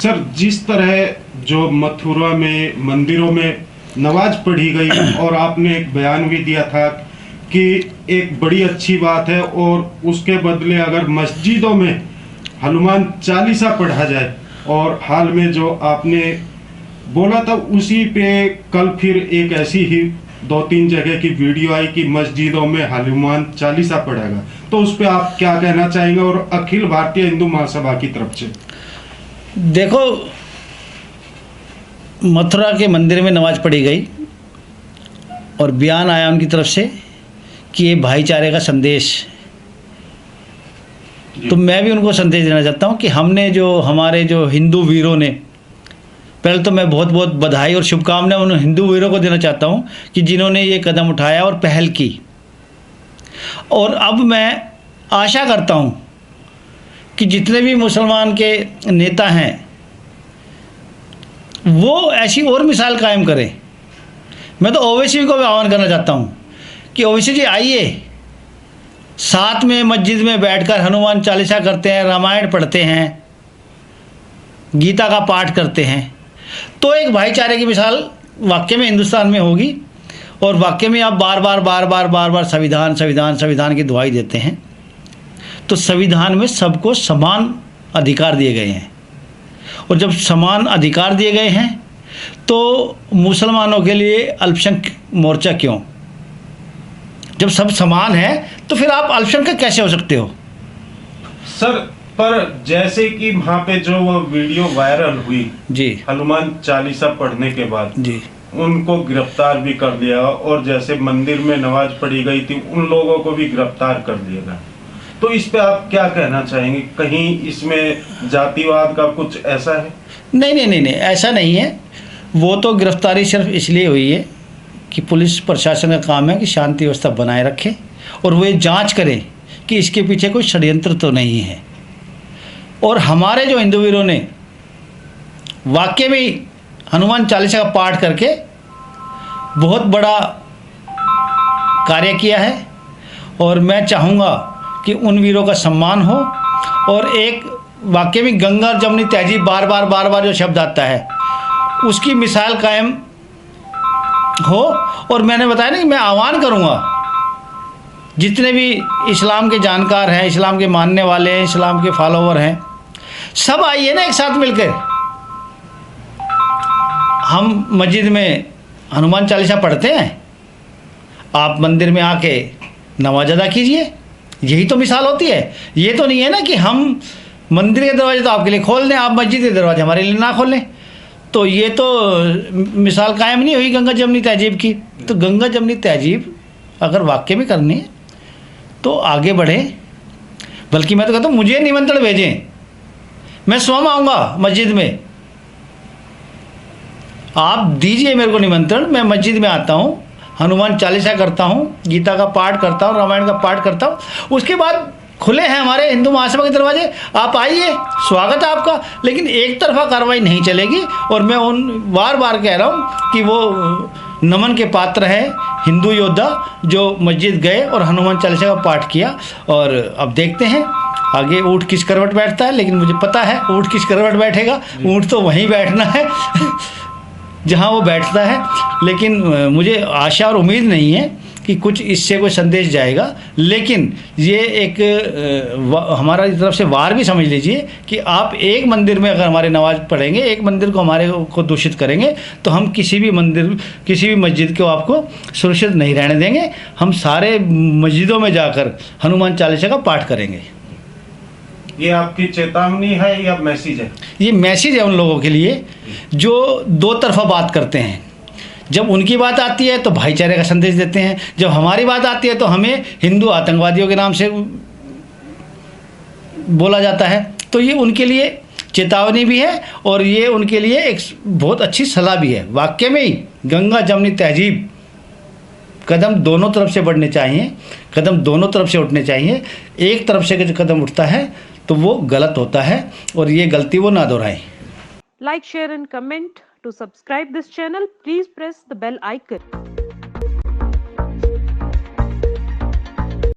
Sir, जिस तरह जो मथुरा में मंदिरों में नमाज पढ़ी गई और आपने एक बयान भी दिया था कि एक बड़ी अच्छी बात है और उसके बदले अगर मस्जिदों में हनुमान चालीसा पढ़ा जाए, और हाल में जो आपने बोला था उसी पे कल फिर एक ऐसी ही 2-3 जगह की वीडियो आई कि मस्जिदों में हनुमान चालीसा पढ़ेगा, तो उस पर आप क्या कहना चाहेंगे और अखिल भारतीय हिंदू महासभा की तरफ से? देखो, मथुरा के मंदिर में नमाज पढ़ी गई और बयान आया उनकी तरफ से कि ये भाईचारे का संदेश, तो मैं भी उनको संदेश देना चाहता हूँ कि हमने जो हमारे जो हिंदू वीरों ने, पहले तो मैं बहुत बहुत बधाई और शुभकामनाएं उन हिंदू वीरों को देना चाहता हूँ कि जिन्होंने ये कदम उठाया और पहल की। और अब मैं आशा करता हूँ कि जितने भी मुसलमान के नेता हैं वो ऐसी और मिसाल कायम करें। मैं तो ओवैसी को भी आह्वान करना चाहता हूँ कि ओवैसी जी आइए, साथ में मस्जिद में बैठकर हनुमान चालीसा करते हैं, रामायण पढ़ते हैं, गीता का पाठ करते हैं, तो एक भाईचारे की मिसाल वाकई में हिंदुस्तान में होगी। और वाकई में आप बार बार संविधान संविधान संविधान की दुहाई देते हैं, तो संविधान में सबको समान अधिकार दिए गए हैं, और जब समान अधिकार दिए गए हैं तो मुसलमानों के लिए अल्पसंख्यक मोर्चा क्यों? जब सब समान है तो फिर आप अल्पसंख्यक कैसे हो सकते हो? सर, पर जैसे कि वहाँ पे जो वो वीडियो वायरल हुई जी, हनुमान चालीसा पढ़ने के बाद जी, उनको गिरफ्तार भी कर लिया, और जैसे मंदिर में नमाज पढ़ी गई थी उन लोगों को भी गिरफ्तार कर लिया गया, तो इस पे आप क्या कहना चाहेंगे? कहीं इसमें जातिवाद का कुछ ऐसा है? नहीं, ऐसा नहीं है। वो तो गिरफ्तारी सिर्फ इसलिए हुई है कि पुलिस प्रशासन का काम है कि शांति व्यवस्था बनाए रखे और वो जांच करें कि इसके पीछे कोई षड्यंत्र तो नहीं है। और हमारे जो हिंदू वीरों ने वाकई में हनुमान चालीसा का पाठ करके बहुत बड़ा कार्य किया है, और मैं चाहूँगा कि उन वीरों का सम्मान हो, और एक वाकई में गंगा जमुनी तहजीब बार बार जो शब्द आता है उसकी मिसाल कायम हो। और मैंने बताया ना कि मैं आह्वान करूँगा जितने भी इस्लाम के जानकार हैं, इस्लाम के मानने वाले हैं, इस्लाम के फॉलोवर हैं, सब आइए ना एक साथ मिलकर हम मस्जिद में हनुमान चालीसा पढ़ते हैं, आप मंदिर में आके नमाज अदा कीजिए। यही तो मिसाल होती है। ये तो नहीं है ना कि हम मंदिर के दरवाजे तो आपके लिए खोल दें, आप मस्जिद के दरवाजे हमारे लिए ना खोलें, तो ये तो मिसाल कायम नहीं हुई गंगा जमुनी तहजीब की। तो गंगा जमुनी तहजीब अगर वाकई में करनी है तो आगे बढ़ें, बल्कि मैं तो कहता हूँ मुझे निमंत्रण भेजें, मैं स्वयं आऊँगा मस्जिद में, आप दीजिए मेरे को निमंत्रण, मैं मस्जिद में आता हूँ, हनुमान चालीसा करता हूँ, गीता का पाठ करता हूँ, रामायण का पाठ करता हूँ, उसके बाद खुले हैं हमारे हिंदू महासभा के दरवाजे, आप आइए, स्वागत है आपका। लेकिन एक तरफा कार्रवाई नहीं चलेगी, और मैं उन बार कह रहा हूँ कि वो नमन के पात्र हैं हिंदू योद्धा जो मस्जिद गए और हनुमान चालीसा का पाठ किया। और अब देखते हैं आगे ऊँट किस करवट बैठता है, लेकिन मुझे पता है ऊँट किस करवट बैठेगा, ऊँट तो वहीं बैठना है जहाँ वो बैठता है। लेकिन मुझे आशा और उम्मीद नहीं है कि कुछ इससे कोई संदेश जाएगा, लेकिन ये एक हमारा तरफ से वार भी समझ लीजिए कि आप एक मंदिर में अगर हमारे नमाज पढ़ेंगे, एक मंदिर को हमारे को दूषित करेंगे, तो हम किसी भी मंदिर, किसी भी मस्जिद को आपको सुरक्षित नहीं रहने देंगे। हम सारे मस्जिदों में जाकर हनुमान चालीसा का पाठ करेंगे। ये आपकी चेतावनी है या मैसेज है? ये मैसेज है उन लोगों के लिए जो दो तरफा बात करते हैं। जब उनकी बात आती है तो भाईचारे का संदेश देते हैं, जब हमारी बात आती है तो हमें हिंदू आतंकवादियों के नाम से बोला जाता है। तो ये उनके लिए चेतावनी भी है और ये उनके लिए एक बहुत अच्छी सलाह भी है। वाकई में ही गंगा जमुनी तहजीब कदम दोनों तरफ से बढ़ने चाहिए, कदम दोनों तरफ से उठने चाहिए। एक तरफ से कदम उठता है तो वो गलत होता है, और ये गलती वो ना दोहराएं। Like, share and comment. To subscribe this channel, please press the bell icon.